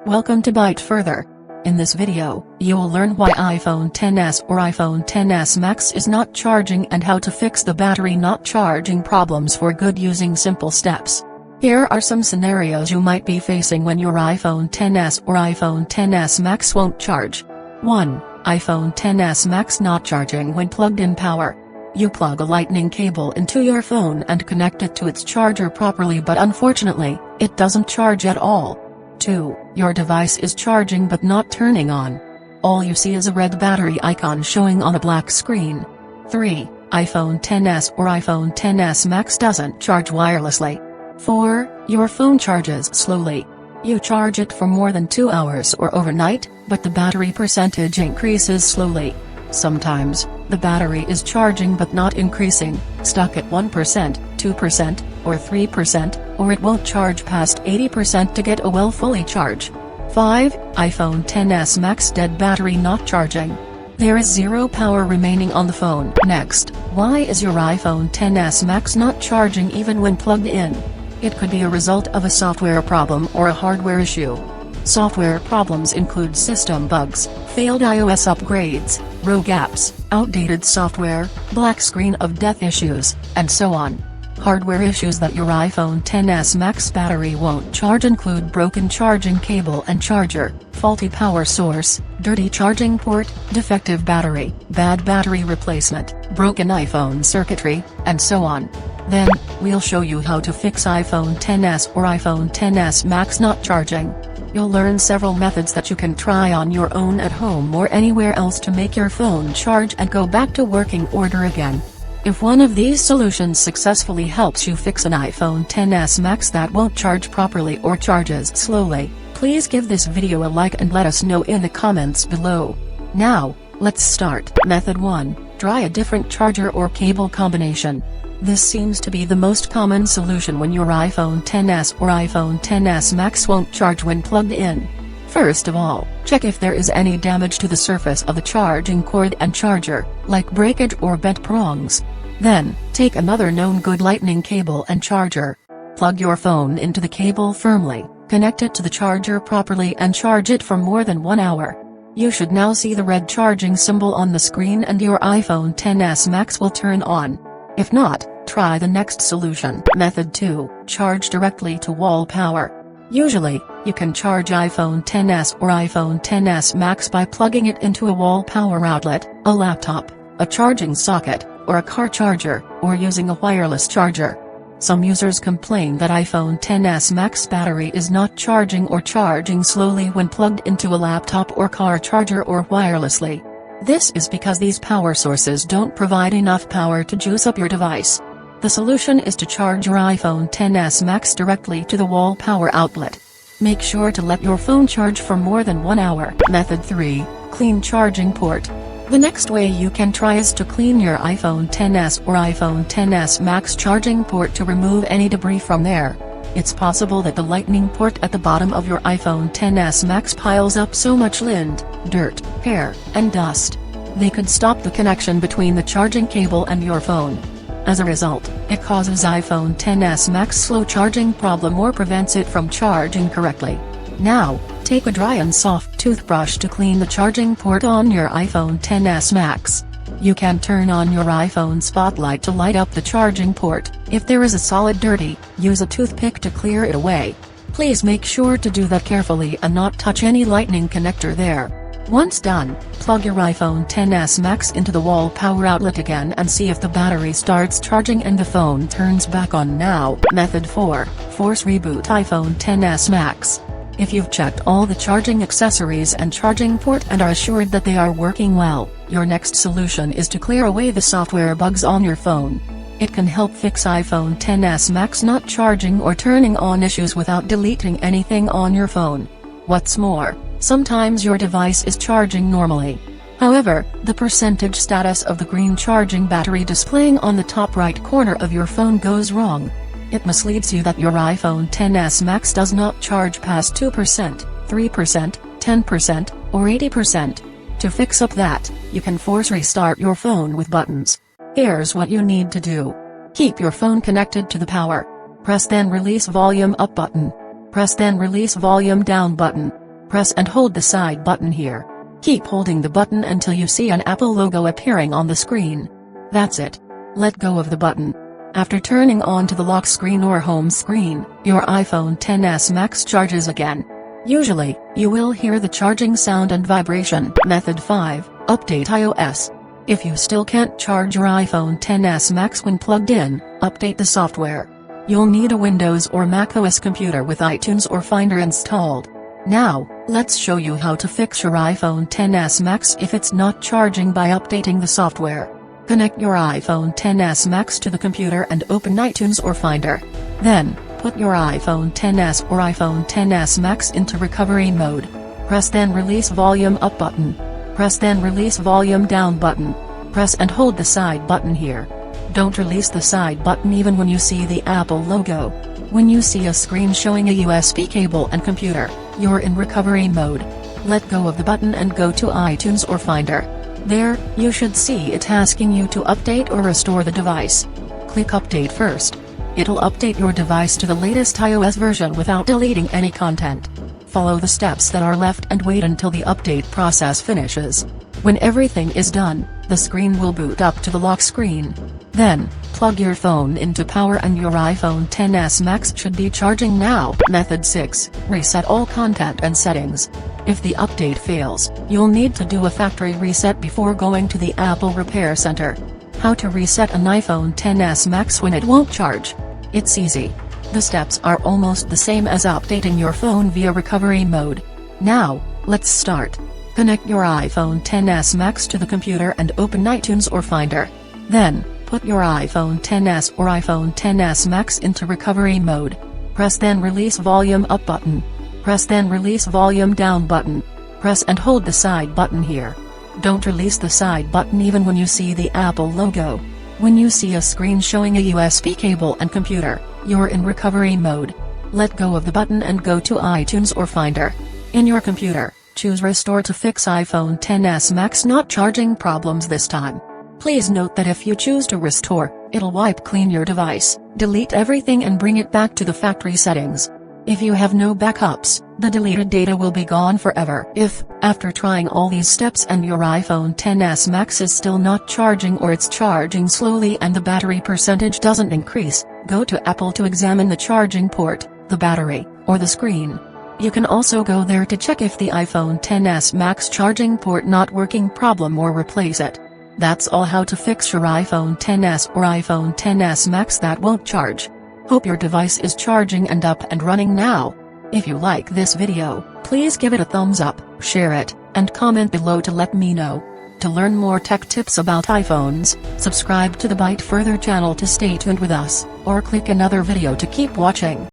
Welcome to Byte Further. In this video, you will learn why iPhone XS or iPhone XS Max is not charging and how to fix the battery not charging problems for good using simple steps. Here are some scenarios you might be facing when your iPhone XS or iPhone XS Max won't charge. 1. iPhone XS Max not charging when plugged in power. You plug a lightning cable into your phone and connect it to its charger properly, but unfortunately, it doesn't charge at all. 2. Your device is charging but not turning on. All you see is a red battery icon showing on a black screen. 3. iPhone XS or iPhone XS Max doesn't charge wirelessly. 4. Your phone charges slowly. You charge it for more than 2 hours or overnight, but the battery percentage increases slowly. Sometimes, the battery is charging but not increasing, stuck at 1%, 2%, or 3%, or it won't charge past 80% to get a fully charge. 5. iPhone XS Max dead battery not charging. There is zero power remaining on the phone. Next, why is your iPhone XS Max not charging even when plugged in? It could be a result of a software problem or a hardware issue. Software problems include system bugs, failed iOS upgrades, rogue apps, outdated software, black screen of death issues, and so on. Hardware issues that your iPhone XS Max battery won't charge include broken charging cable and charger, faulty power source, dirty charging port, defective battery, bad battery replacement, broken iPhone circuitry, and so on. Then, we'll show you how to fix iPhone XS or iPhone XS Max not charging. You'll learn several methods that you can try on your own at home or anywhere else to make your phone charge and go back to working order again. If one of these solutions successfully helps you fix an iPhone XS Max that won't charge properly or charges slowly, please give this video a like and let us know in the comments below. Now, let's start. Method 1. Try a different charger or cable combination. This seems to be the most common solution when your iPhone XS or iPhone XS Max won't charge when plugged in. First of all, check if there is any damage to the surface of the charging cord and charger, like breakage or bent prongs. Then, take another known good lightning cable and charger. Plug your phone into the cable firmly, connect it to the charger properly and charge it for more than 1 hour. You should now see the red charging symbol on the screen and your iPhone XS Max will turn on. If not, try the next solution. Method 2. Charge directly to wall power. Usually, you can charge iPhone XS or iPhone XS Max by plugging it into a wall power outlet, a laptop, a charging socket, or a car charger, or using a wireless charger. Some users complain that iPhone XS Max battery is not charging or charging slowly when plugged into a laptop or car charger or wirelessly. This is because these power sources don't provide enough power to juice up your device. The solution is to charge your iPhone XS Max directly to the wall power outlet. Make sure to let your phone charge for more than 1 hour. Method 3. Clean charging port. The next way you can try is to clean your iPhone XS or iPhone XS Max charging port to remove any debris from there. It's possible that the lightning port at the bottom of your iPhone XS Max piles up so much lint, dirt, hair, and dust. They could stop the connection between the charging cable and your phone. As a result, it causes iPhone XS Max slow charging problem or prevents it from charging correctly. Now, take a dry and soft toothbrush to clean the charging port on your iPhone XS Max. You can turn on your iPhone spotlight to light up the charging port. If there is a solid dirty, use a toothpick to clear it away. Please make sure to do that carefully and not touch any lightning connector there. Once done, plug your iPhone XS Max into the wall power outlet again and see if the battery starts charging and the phone turns back on now. Method 4. Force reboot iPhone XS Max. If you've checked all the charging accessories and charging port and are assured that they are working well, your next solution is to clear away the software bugs on your phone. It can help fix iPhone XS Max not charging or turning on issues without deleting anything on your phone. What's more, sometimes your device is charging normally. However, the percentage status of the green charging battery displaying on the top right corner of your phone goes wrong. It misleads you that your iPhone XS Max does not charge past 2%, 3%, 10%, or 80%. To fix up that, you can force restart your phone with buttons. Here's what you need to do. Keep your phone connected to the power. Press then release volume up button. Press then release volume down button. Press and hold the side button here. Keep holding the button until you see an Apple logo appearing on the screen. That's it. Let go of the button. After turning on to the lock screen or home screen, your iPhone XS Max charges again. Usually, you will hear the charging sound and vibration. Method 5, Update iOS. If you still can't charge your iPhone XS Max when plugged in, update the software. You'll need a Windows or macOS computer with iTunes or Finder installed. Now, let's show you how to fix your iPhone XS Max if it's not charging by updating the software. Connect your iPhone XS Max to the computer and open iTunes or Finder. Then, put your iPhone XS or iPhone XS Max into recovery mode. Press then release volume up button. Press then release volume down button. Press and hold the side button here. Don't release the side button even when you see the Apple logo. When you see a screen showing a USB cable and computer, you're in recovery mode. Let go of the button and go to iTunes or Finder. There, you should see it asking you to update or restore the device. Click Update first. It'll update your device to the latest iOS version without deleting any content. Follow the steps that are left and wait until the update process finishes. When everything is done, the screen will boot up to the lock screen. Then, plug your phone into power and your iPhone XS Max should be charging now. Method 6, Reset all content and settings. If the update fails, you'll need to do a factory reset before going to the Apple Repair Center. How to reset an iPhone XS Max when it won't charge? It's easy. The steps are almost the same as updating your phone via recovery mode. Now, let's start. Connect your iPhone XS Max to the computer and open iTunes or Finder. Then, put your iPhone XS or iPhone XS Max into recovery mode. Press then release volume up button. Press then release volume down button. Press and hold the side button here. Don't release the side button even when you see the Apple logo. When you see a screen showing a USB cable and computer, you're in recovery mode. Let go of the button and go to iTunes or Finder. In your computer, choose Restore to fix iPhone XS Max not charging problems this time. Please note that if you choose to restore, it'll wipe clean your device, delete everything and bring it back to the factory settings. If you have no backups, the deleted data will be gone forever. If, after trying all these steps and your iPhone XS Max is still not charging or it's charging slowly and the battery percentage doesn't increase, go to Apple to examine the charging port, the battery, or the screen. You can also go there to check if the iPhone XS Max charging port not working problem or replace it. That's all how to fix your iPhone XS or iPhone XS Max that won't charge. Hope your device is charging and up and running now. If you like this video, please give it a thumbs up, share it, and comment below to let me know. To learn more tech tips about iPhones, subscribe to the Byte Further channel to stay tuned with us, or click another video to keep watching.